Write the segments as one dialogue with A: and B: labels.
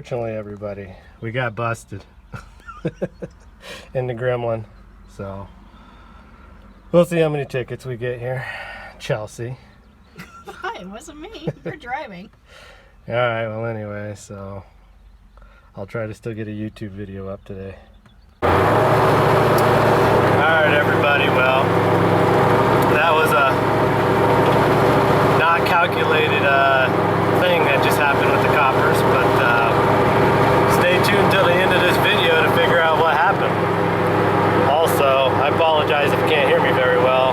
A: Unfortunately, everybody, we got busted in the gremlin. So we'll see how many tickets we get here. Chelsea.
B: It wasn't me. You're driving.
A: Alright, well anyway, so I'll try to still get a YouTube video up today. Alright everybody, well, that was a not calculated thing that just happened with the coppers, but stay tuned till the end of this video to figure out what happened. Also, I apologize if you can't hear me very well.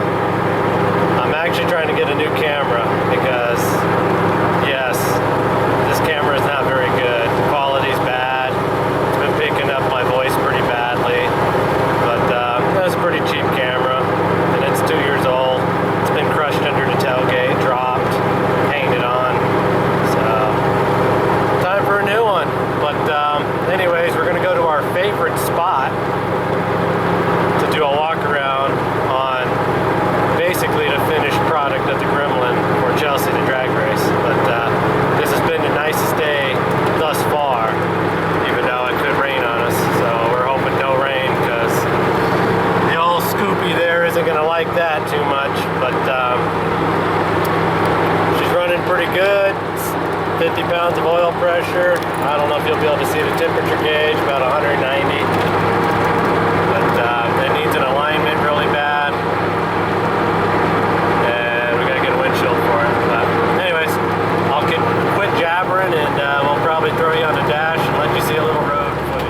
A: I'm actually trying to get a new camera because, yes, this camera is not very good. The quality's bad. It's been picking up my voice pretty badly, but that's a pretty cheap camera, and it's 2 years old. It's been crushed under the tailgate, dropped, painted on, so time for a new one. But anyways, we're gonna go to our favorite spot to do a walk around on basically the finished product of the gremlin for Chelsea, the drag race. But this has been the nicest day thus far, even though it could rain on us, so we're hoping no rain because the old Scoopy there isn't gonna like that too much. But she's running pretty good. 50 pounds of oil pressure. I don't know if you'll be able to see the temperature gauge, about 190. But it needs an alignment really bad. And we gotta get a windshield for it. But anyways, I'll quit jabbering and we'll probably throw you on the dash and let you see a little road footage.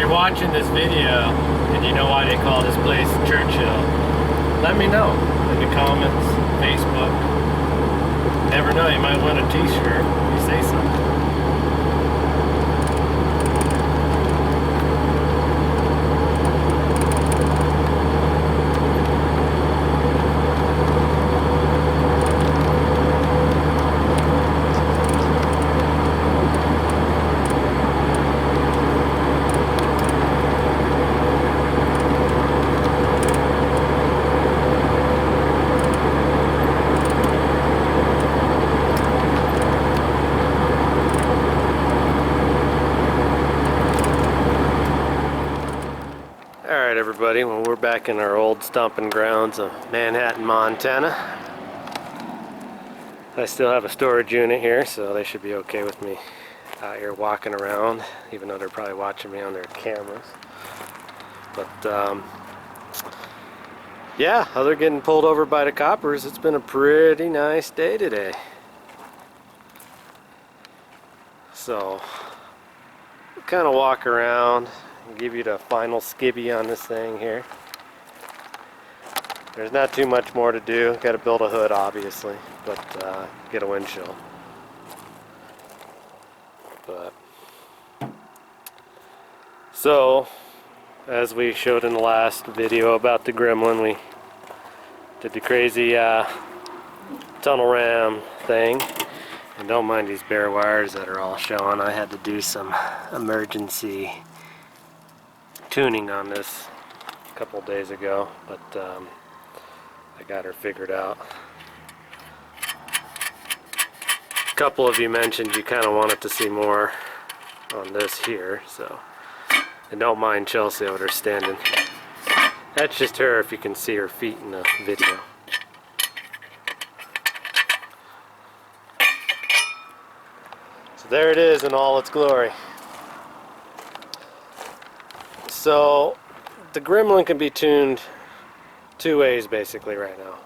A: Watching this video and you know why they call this place Churchill, let me know in the comments, Facebook. Never know, you might want a t-shirt if you say something. Alright everybody, well we're back in our old stomping grounds of Manhattan, Montana. I still have a storage unit here, so they should be okay with me out here walking around, even though they're probably watching me on their cameras. But yeah, other than getting pulled over by the coppers, it's been a pretty nice day today. So, we'll kind of walk around and give you the final skibby on this thing here. There's not too much more to do. Got to build a hood, obviously, but get a windshield. But so, as we showed in the last video about the gremlin, we did the crazy tunnel ram thing. And don't mind these bare wires that are all showing. I had to do some emergency tuning on this a couple days ago, but I got her figured out. A couple of you mentioned you kind of wanted to see more on this here, so, and don't mind Chelsea over there standing. That's just her if you can see her feet in the video. So there it is in all its glory. So the gremlin can be tuned two ways basically right now.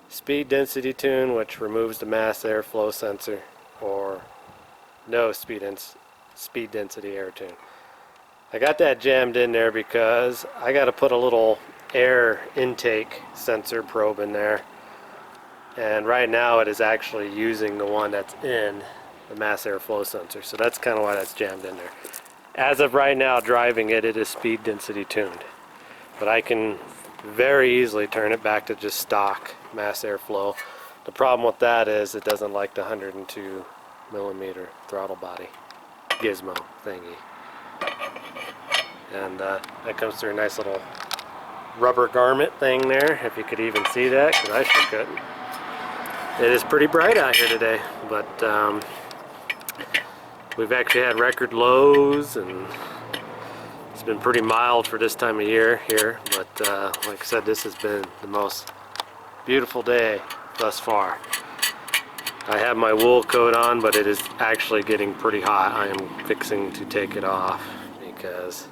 A: Speed density tune, which removes the mass airflow sensor, or no speed density air tune. I got that jammed in there because I got to put a little air intake sensor probe in there, and right now it is actually using the one that's in the mass airflow sensor, so that's kind of why that's jammed in there. As of right now, driving it, it is speed density tuned. But I can very easily turn it back to just stock mass airflow. The problem with that is it doesn't like the 102 millimeter throttle body. gizmo thingy. And that comes through a nice little rubber garment thing there, if you could even see that, because I sure couldn't. It is pretty bright out here today, but we've actually had record lows, and it's been pretty mild for this time of year here, but like I said, this has been the most beautiful day thus far. I have my wool coat on, but it is actually getting pretty hot. I am fixing to take it off because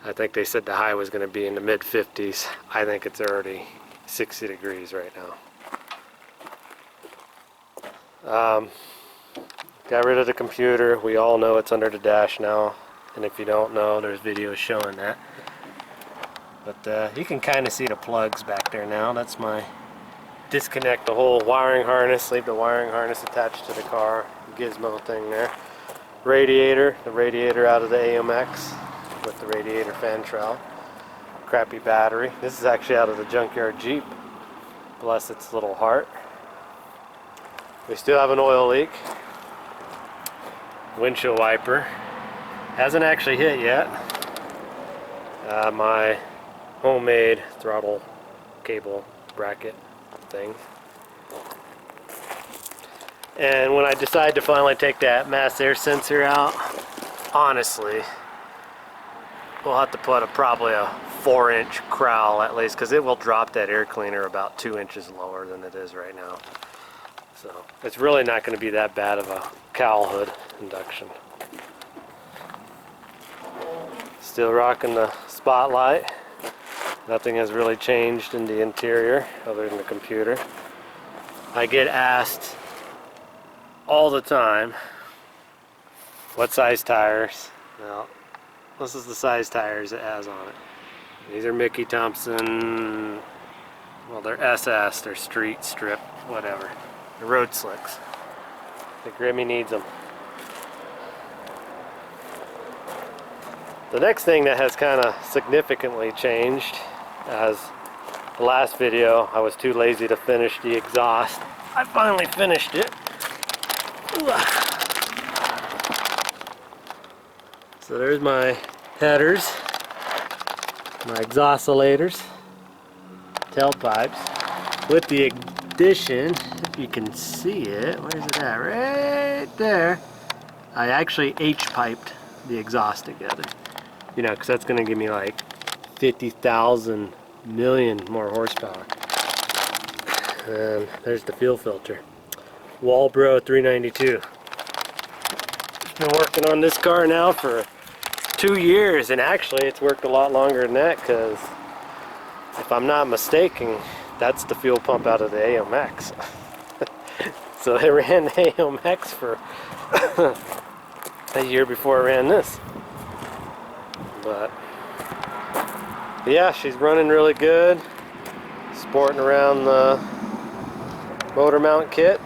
A: I think they said the high was going to be in the mid-50s. I think it's already 60 degrees right now. Got rid of the computer. We all know it's under the dash now, and if you don't know, there's videos showing that. But you can kind of see the plugs back there now. That's my disconnect the whole wiring harness, leave the wiring harness attached to the car gizmo thing there. Radiator, the radiator out of the AMX with the radiator fan trowel. Crappy battery. This is actually out of the junkyard Jeep. Bless its little heart. We still have an oil leak. Windshield wiper. Hasn't actually hit yet. My homemade throttle cable bracket thing. And when I decide to finally take that mass air sensor out, honestly, we'll have to put probably a 4-inch crowel at least, because it will drop that air cleaner about 2 inches lower than it is right now. So it's really not going to be that bad of a cowl hood induction. Still rocking the spotlight. Nothing has really changed in the interior other than the computer. I get asked all the time, what size tires? Well, this is the size tires it has on it. These are Mickey Thompson, well, they're SS, they're street strip, whatever. They're road slicks. The Grimmy needs them. The next thing that has kind of significantly changed, as the last video I was too lazy to finish the exhaust. I finally finished it. So there's my headers, my exoscillators, tailpipes, with the addition, if you can see it, where's it at? Right there. I actually H-piped the exhaust together. You know, because that's going to give me like 50,000 million more horsepower. And there's the fuel filter. Walbro 392. Been working on this car now for 2 years, and actually it's worked a lot longer than that, because if I'm not mistaken, that's the fuel pump out of the AMX. So I ran the AMX for a year before I ran this. But yeah, she's running really good. Sporting around the motor mount kit.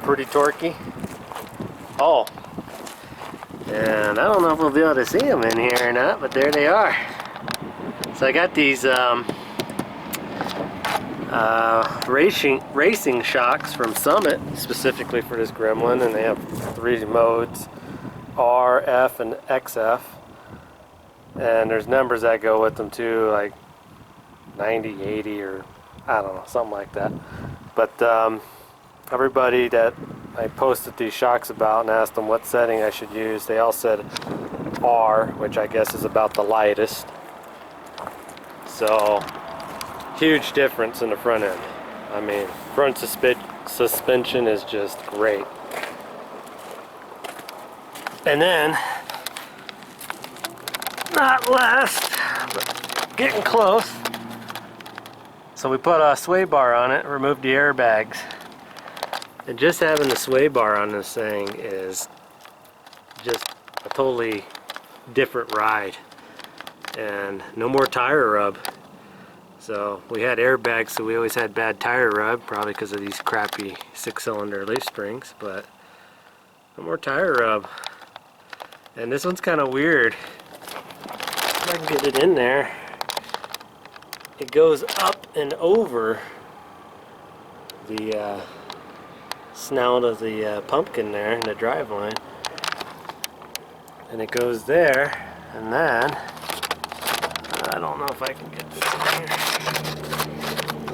A: Pretty torquey. Oh, and I don't know if we'll be able to see them in here or not, but there they are. So I got these racing shocks from Summit specifically for this Gremlin, and they have 3 modes: R, F, and XF. And there's numbers that go with them too, like 90, 80, or I don't know, something like that. But everybody that I posted these shocks about and asked them what setting I should use, they all said R, which I guess is about the lightest. So huge difference in the front end. I mean, front suspension is just great. And then, not last, but getting close. So we put a sway bar on it, removed the airbags. And just having the sway bar on this thing is just a totally different ride. And no more tire rub. So we had airbags, so we always had bad tire rub, probably because of these crappy 6-cylinder leaf springs, but no more tire rub. And this one's kind of weird. If I can get it in there, it goes up and over the snout of the pumpkin there in the drive line. And it goes there, and then, I don't know if I can get this in here.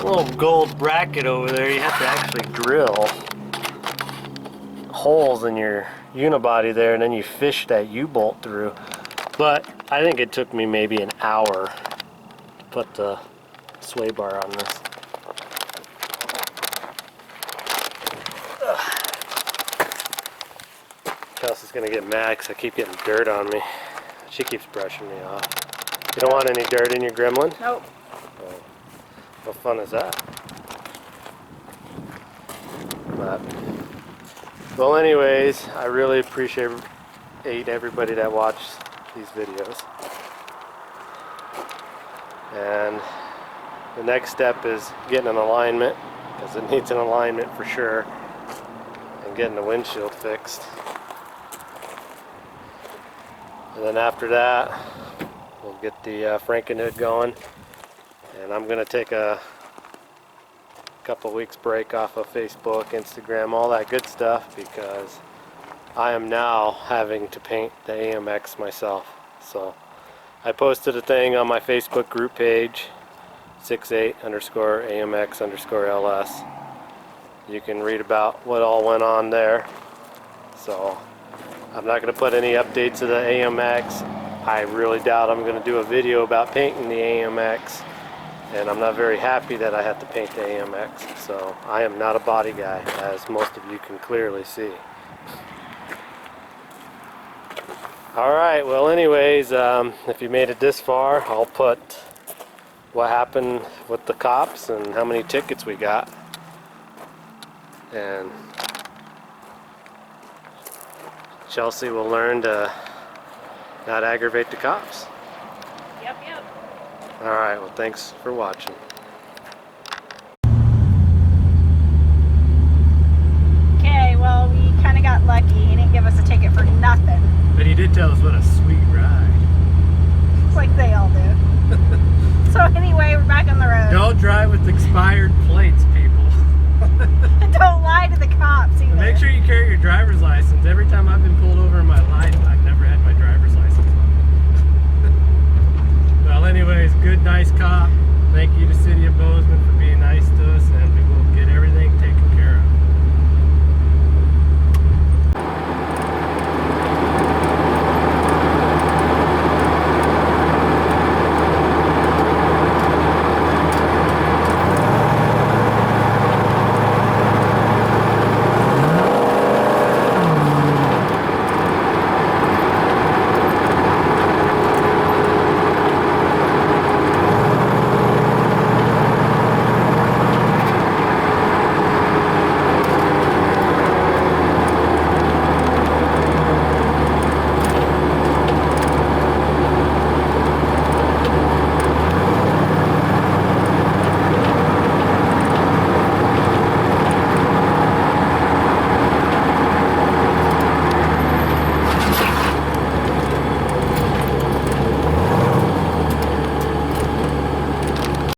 A: A little gold bracket over there, you have to actually drill holes in your unibody there, and then you fish that U-bolt through. But I think it took me maybe an hour to put the sway bar on this. Chelsea's gonna get mad because I keep getting dirt on me. She keeps brushing me off. You don't want any dirt in your gremlin?
B: Nope.
A: Oh, what fun is that? But, well, anyways, I really appreciate everybody that watched these videos. And the next step is getting an alignment, because it needs an alignment for sure, and getting the windshield fixed. And then after that, we'll get the Frankenhood going, and I'm going to take a couple weeks break off of Facebook, Instagram, all that good stuff, because I am now having to paint the AMX myself. So I posted a thing on my Facebook group page, 68_AMX_LS. You can read about what all went on there. So I'm not going to put any updates of the AMX. I really doubt I'm going to do a video about painting the AMX, and I'm not very happy that I have to paint the AMX. So I am not a body guy, as most of you can clearly see. Alright, well anyways, if you made it this far, I'll put what happened with the cops and how many tickets we got. And Chelsea will learn to not aggravate the cops.
B: Yep.
A: Alright, well thanks for watching.
B: Okay, well, we kind of got lucky. He didn't give us a ticket for nothing.
A: But he did tell us what a sweet ride.
B: Like they all do. So anyway, we're back on the road.
A: Don't drive with expired plates, people.
B: Don't lie to the cops either.
A: Make sure you carry your driver's license.